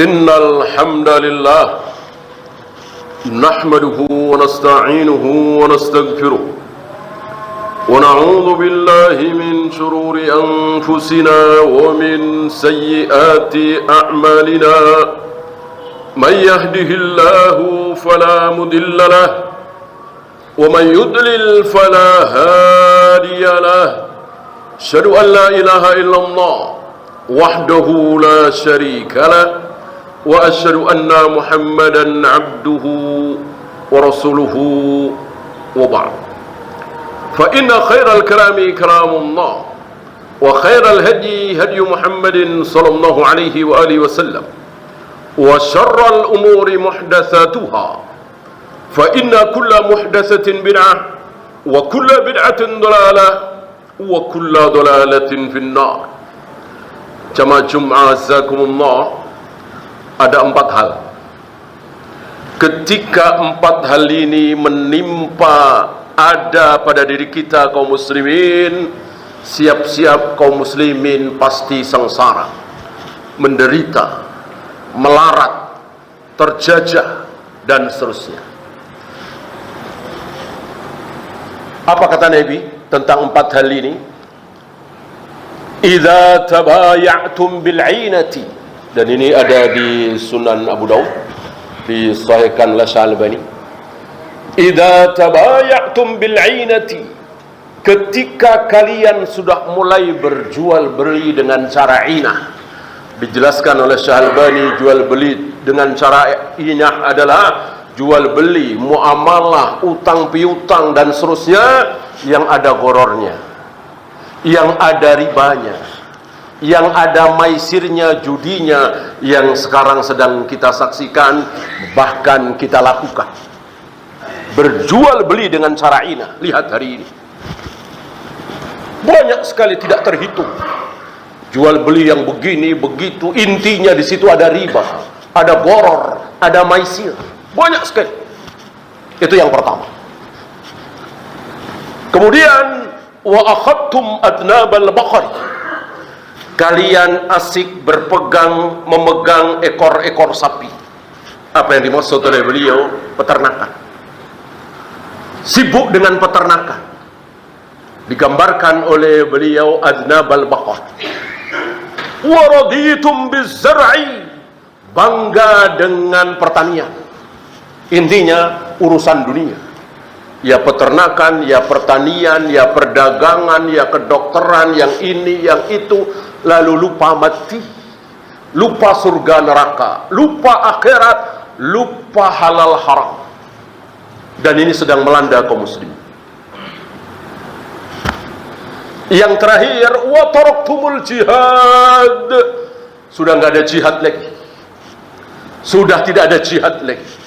إن الحمد لله نحمده ونستعينه ونستغفره ونعوذ بالله من شرور أنفسنا ومن سيئات أعمالنا من يهده الله فلا مضل له ومن يضلل فلا هادي له أشهد أن لا إله إلا الله وحده لا شريك له وأشهد أن محمدا عبده ورسوله وبعد فإن خير الكلام كلام الله وخير الهدي هدي محمد صلى الله عليه وآله وسلم وشر الأمور محدثاتها فإن كل محدثة بدعة وكل بدعة ضلالة وكل ضلالة في النار. Jamaah Jum'ah azakumullah, ada 4 hal. Ketika 4 hal ini menimpa ada pada diri kita kaum muslimin, siap-siap kaum muslimin pasti sengsara, menderita, melarat, terjajah, dan seterusnya. Apa kata Nabi tentang 4 hal ini? Idza tabaya'tum bil'inati, dan ini ada di Sunan Abu Daud, disahihkan oleh Syalbani. Idza tabaya'tum bil'inati, ketika kalian sudah mulai berjual beli dengan cara inah. Dijelaskan oleh Syalbani, jual beli dengan cara inah adalah jual beli, muamalah, utang piutang dan seterusnya yang ada gorornya, yang ada ribanya, yang ada maisirnya, judinya, yang sekarang sedang kita saksikan, bahkan kita lakukan. Berjual beli dengan cara inah. Lihat hari ini banyak sekali, tidak terhitung jual beli yang begini begitu. Intinya di situ ada riba, ada boror, ada maisir, banyak sekali. Itu yang pertama. Kemudian wa akhadtum adnabal baqar, kalian asik memegang ekor-ekor sapi. Apa yang dimaksud oleh beliau? Peternakan. Sibuk dengan peternakan. Digambarkan oleh beliau adnabal baqar. Wa raditum bizzar'i, bangga dengan pertanian. Intinya urusan dunia. Ya peternakan, ya pertanian, ya perdagangan, ya kedokteran, yang ini, yang itu. Lalu lupa mati, lupa surga neraka, lupa akhirat, lupa halal haram. Dan ini sedang melanda kaum muslim. Yang terakhir, wa taraktumul jihad, sudah nggak ada jihad lagi. Sudah tidak ada jihad lagi.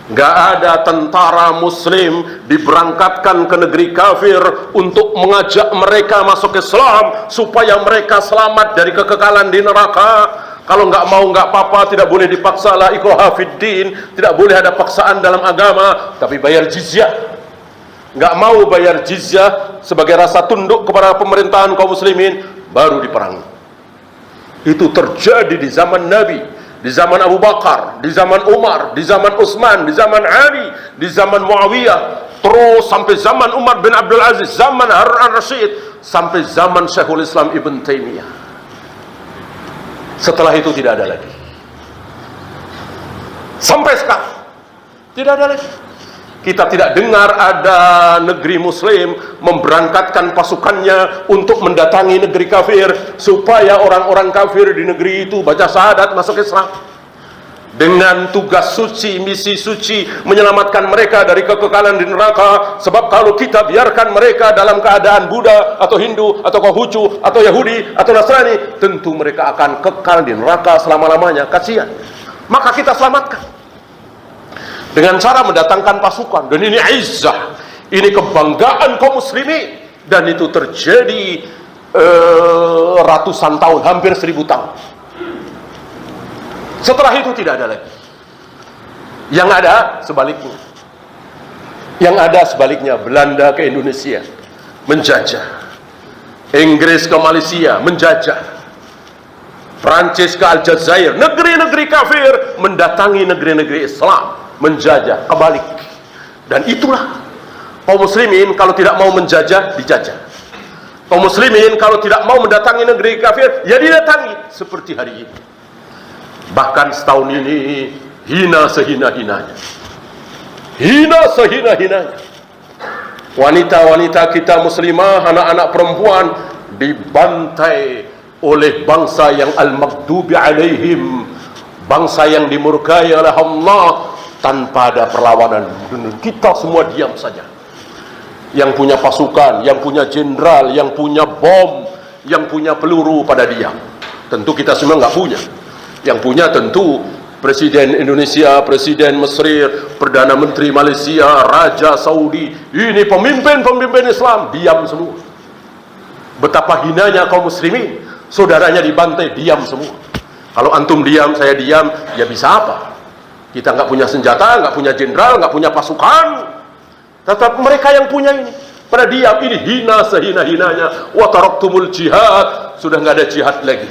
Gak ada tentara muslim diberangkatkan ke negeri kafir untuk mengajak mereka masuk Islam supaya mereka selamat dari kekekalan di neraka. Kalau nggak mau nggak apa-apa, tidak boleh dipaksa, la ikraha fiddin, tidak boleh ada paksaan dalam agama, tapi bayar jizyah. Nggak mau bayar jizyah sebagai rasa tunduk kepada pemerintahan kaum muslimin, baru diperangi. Itu terjadi di zaman Nabi, di zaman Abu Bakar, di zaman Umar, di zaman Utsman, di zaman Ali, di zaman Muawiyah, terus sampai zaman Umar bin Abdul Aziz, zaman Harun al-Rashid, sampai zaman Syekhul Islam Ibn Taimiyah. Setelah itu tidak ada lagi. Sampai sekarang tidak ada lagi. Kita tidak dengar ada negeri muslim memberangkatkan pasukannya untuk mendatangi negeri kafir supaya orang-orang kafir di negeri itu baca syahadat masuk Islam. Dengan tugas suci, misi suci, menyelamatkan mereka dari kekekalan di neraka. Sebab kalau kita biarkan mereka dalam keadaan Buddha atau Hindu atau Konghucu atau Yahudi atau Nasrani, tentu mereka akan kekal di neraka selama-lamanya. Kasihan. Maka kita selamatkan dengan cara mendatangkan pasukan. Dan ini izzah, ini kebanggaan kaum muslimin. Dan itu terjadi ratusan tahun, hampir 1000 tahun. Setelah itu tidak ada lagi. Yang ada sebaliknya. Yang ada sebaliknya, Belanda ke Indonesia menjajah, Inggris ke Malaysia menjajah, Prancis ke Aljazair, negeri-negeri kafir mendatangi negeri-negeri Islam, menjajah, kebalik. Dan itulah kaum muslimin kalau tidak mau menjajah, dijajah. Kaum muslimin kalau tidak mau mendatangi negeri kafir, ya didatangi seperti hari ini. Bahkan setahun ini hina sehina-hinanya. Hina sehina-hinanya. Wanita-wanita kita muslimah, anak-anak perempuan dibantai oleh bangsa yang al-maghdubi alaihim, bangsa yang dimurkai oleh Allah tanpa ada perlawanan. Kita semua diam saja. Yang punya pasukan, yang punya jenderal, yang punya bom, yang punya peluru pada diam. Tentu kita semua nggak punya. Yang punya tentu Presiden Indonesia, Presiden Mesir, Perdana Menteri Malaysia, Raja Saudi. Ini pemimpin-pemimpin Islam diam semua. Betapa hinanya kaum muslimin. Saudaranya dibantai, diam semua. Kalau antum diam, saya diam, ya bisa apa? Kita nggak punya senjata, nggak punya jenderal, nggak punya pasukan. Tetap mereka yang punya ini pada diam. Ini hina sehina-hinanya. Wa taraktumul jihad, sudah nggak ada jihad lagi.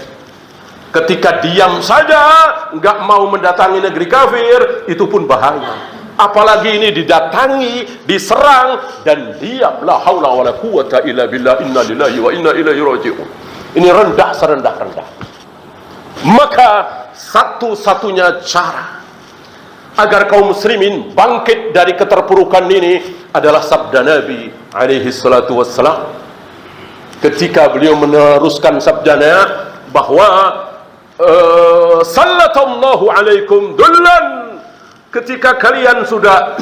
Ketika diam saja, nggak mau mendatangi negeri kafir, itu pun bahaya. Apalagi ini didatangi, diserang dan diam. La haula wala quwata illa billah. Inna lillahi wa inna ilaihi raji'un. Ini rendah serendah-rendah. Maka satu-satunya cara agar kaum muslimin bangkit dari keterpurukan ini adalah sabda Nabi alaihi salatu wassalam. Ketika beliau meneruskan sabdanya bahwa sallatallahu alaikum dullan, ketika kalian sudah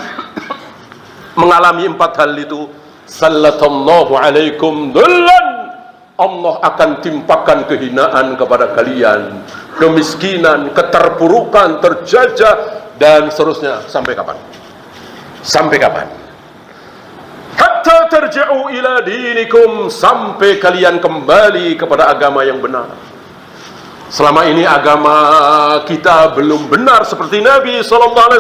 mengalami 4 hal itu, sallatallahu alaikum dullan, Allah akan timpakan kehinaan kepada kalian, kemiskinan, keterpurukan, terjajah, dan seterusnya. Sampai kapan? Sampai kapan? Hatta tarji'u ila dinikum, sampai kalian kembali kepada agama yang benar. Selama ini agama kita belum benar seperti Nabi SAW,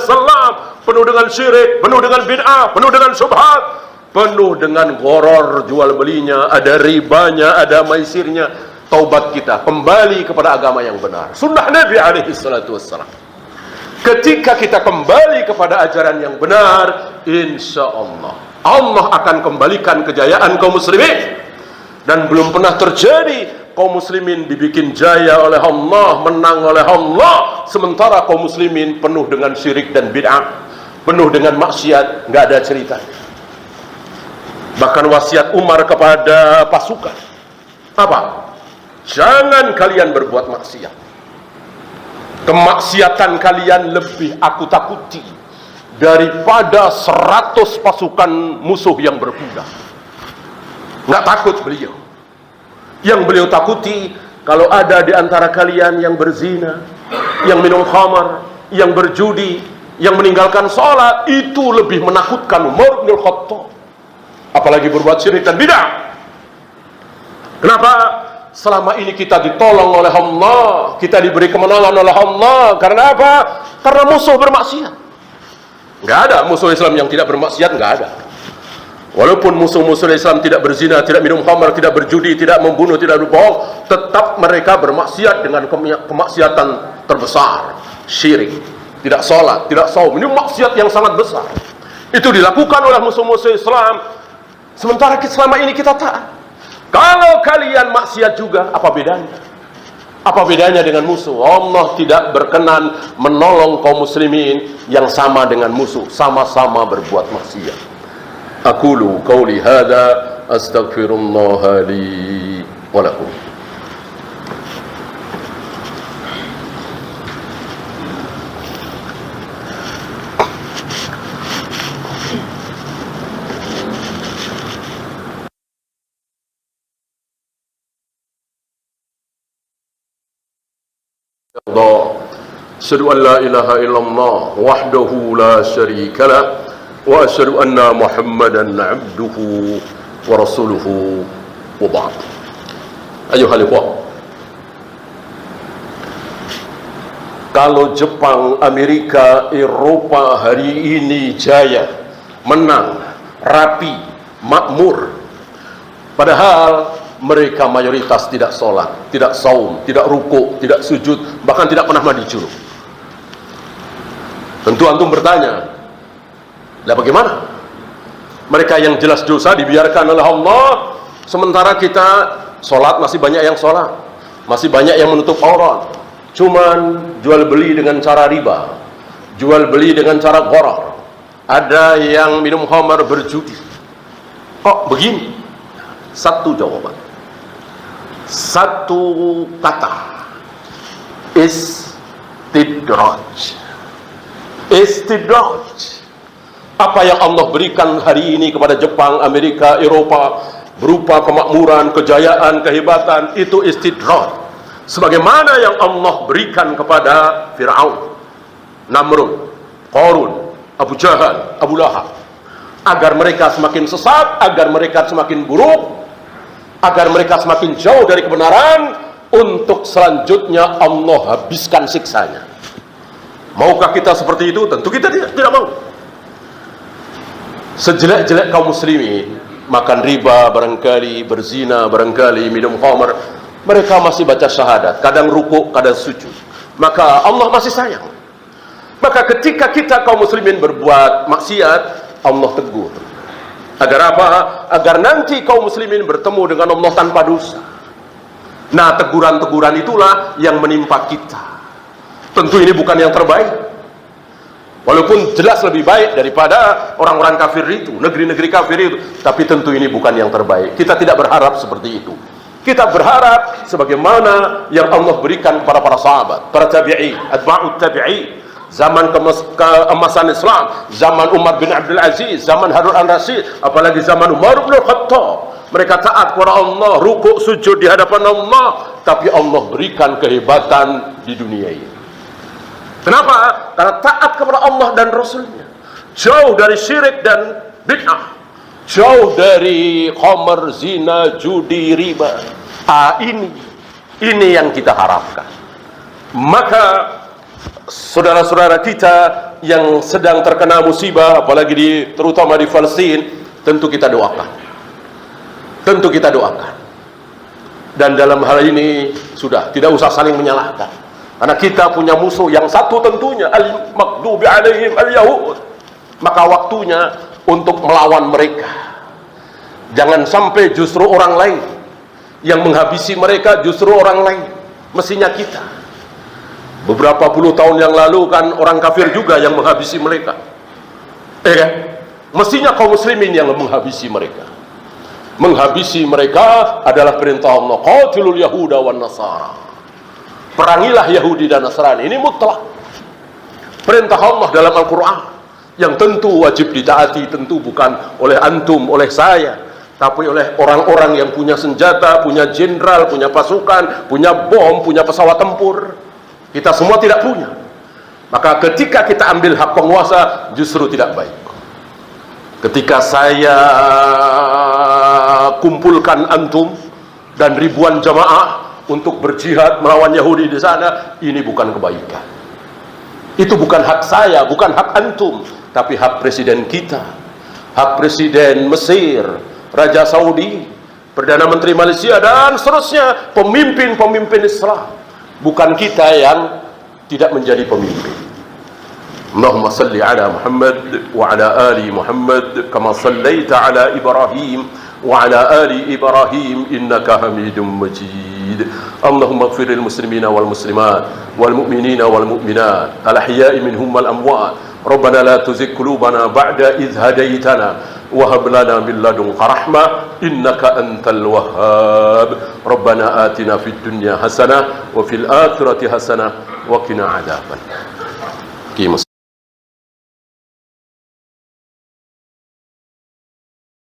penuh dengan syirik, penuh dengan bid'ah, penuh dengan syubhat, penuh dengan gharar jual belinya, ada ribanya, ada maisirnya. Taubat kita kembali kepada agama yang benar, sunnah Nabi alaihi salatu wassalam. Ketika kita kembali kepada ajaran yang benar, insya Allah Allah akan kembalikan kejayaan kaum muslimin. Dan belum pernah terjadi kaum muslimin dibikin jaya oleh Allah, menang oleh Allah, sementara kaum muslimin penuh dengan syirik dan bid'ah, penuh dengan maksiat, nggak ada cerita. Bahkan wasiat Umar kepada pasukan apa? Jangan kalian berbuat maksiat. Kemaksiatan kalian lebih aku takuti daripada 100 pasukan musuh yang berkuda. Nggak takut beliau. Yang beliau takuti, kalau ada di antara kalian yang berzina, yang minum khamar, yang berjudi, yang meninggalkan sholat, itu lebih menakutkan Umar bin Khattab. Apalagi berbuat syirik dan bid'ah. Kenapa? Selama ini kita ditolong oleh Allah, kita diberi kemenangan oleh Allah. Karena apa? Karena musuh bermaksiat. Nggak ada musuh Islam yang tidak bermaksiat, nggak ada. Walaupun musuh-musuh Islam tidak berzina, tidak minum khamar, tidak berjudi, tidak membunuh, tidak berbohong, tetap mereka bermaksiat dengan kemaksiatan terbesar, syirik, tidak sholat, tidak saum. Ini maksiat yang sangat besar. Itu dilakukan oleh musuh-musuh Islam. Sementara selama ini kita taat. Kalau kalian maksiat juga, apa bedanya? Apa bedanya dengan musuh? Allah tidak berkenan menolong kaum muslimin yang sama dengan musuh, sama-sama berbuat maksiat. Aqulu qauli hadza astaghfirullah li wa lakum. Asyhadu an la ilaha illallah wahdahu la syarika lah wa asyhadu anna Muhammadan abduhu wa rasuluhu wa ba'd. Ayuhal ikhwah, kalau Jepang, Amerika, Eropa hari ini jaya, menang, rapi, makmur, padahal mereka mayoritas tidak sholat, tidak saum, tidak rukuk, tidak sujud, bahkan tidak pernah mandi junub. Tentu antum bertanya, lah bagaimana? Mereka yang jelas dosa dibiarkan oleh Allah, sementara kita sholat masih banyak yang sholat, masih banyak yang menutup aurat, cuman jual beli dengan cara riba, jual beli dengan cara gharar, ada yang minum khamar, berjudi. Kok begini? Satu jawaban, satu kata, istidraj. Istidraj. Apa yang Allah berikan hari ini kepada Jepang, Amerika, Eropa berupa kemakmuran, kejayaan, kehebatan, itu istidraj. Sebagaimana yang Allah berikan kepada Fir'aun, Namrud, Qarun, Abu Jahal, Abu Lahab, agar mereka semakin sesat, agar mereka semakin buruk, agar mereka semakin jauh dari kebenaran, untuk selanjutnya Allah habiskan siksanya. Maukah kita seperti itu? Tentu kita tidak mau. Sejelek-jelek kaum muslimin, makan riba barangkali, berzina barangkali, minum khamar, mereka masih baca syahadat, kadang rukuk, kadang sujud, maka Allah masih sayang. Maka ketika kita kaum muslimin berbuat maksiat, Allah tegur. Agar apa? Agar nanti kaum muslimin bertemu dengan Allah tanpa dosa. Nah, teguran-teguran itulah yang menimpa kita. Tentu ini bukan yang terbaik, walaupun jelas lebih baik daripada orang-orang kafir itu, negeri-negeri kafir itu, tapi tentu ini bukan yang terbaik. Kita tidak berharap seperti itu. Kita berharap sebagaimana yang Allah berikan kepada para sahabat, para tabi'i, atba'ut tabi'i, zaman keemasan Islam, zaman Umar bin Abdul Aziz, zaman Harun al-Rashid, apalagi zaman Umar bin Khattab. Mereka taat kepada Allah, rukuk sujud di hadapan Allah, tapi Allah berikan kehebatan di dunia ini. Kenapa? Karena taat kepada Allah dan Rasulnya, jauh dari syirik dan bid'ah, jauh dari khamar, zina, judi, riba. Ini yang kita harapkan. Maka saudara-saudara kita yang sedang terkena musibah, apalagi terutama di Palestina, tentu kita doakan. Tentu kita doakan. Dan dalam hal ini sudah tidak usah saling menyalahkan. Karena kita punya musuh yang satu tentunya, al-maghdubi alaihim al-yahud. Maka waktunya untuk melawan mereka. Jangan sampai justru orang lain yang menghabisi mereka, justru orang lain. Mestinya kita. Beberapa puluh tahun yang lalu kan orang kafir juga yang menghabisi mereka. Kan? Mestinya kaum muslimin yang menghabisi mereka. Menghabisi mereka adalah perintah Allah. Qatilul Yahuda wan Nasara. Perangilah Yahudi dan Nasrani. Ini mutlak perintah Allah dalam Al-Quran, yang tentu wajib ditaati, tentu bukan oleh antum, oleh saya, tapi oleh orang-orang yang punya senjata, punya jenderal, punya pasukan, punya bom, punya pesawat tempur. Kita semua tidak punya. Maka ketika kita ambil hak penguasa, justru tidak baik. Ketika saya kumpulkan antum dan ribuan jamaah untuk berjihad melawan Yahudi di sana, ini bukan kebaikan. Itu bukan hak saya, bukan hak antum, tapi hak presiden kita, hak presiden Mesir, Raja Saudi, Perdana Menteri Malaysia, dan seterusnya, pemimpin-pemimpin Islam. Bukan kita yang tidak menjadi pemimpin. Allahumma salli ala Muhammad wa ala ali Muhammad kama sallaita ala Ibrahim wa ala ali Ibrahim innaka Hamidum Majid. Allahumma ighfir lil muslimina wal muslimat wal mu'minina wal mu'minat al ahya'i minhum wal amwat. Rabbana la tuzigh qulubana ba'da idh hadaytana wa hab lana min ladunka rahmah innaka antal wahhab. Rabbana atina fid dunya hasanah wa fil akhirati hasanah wa qina adzaban.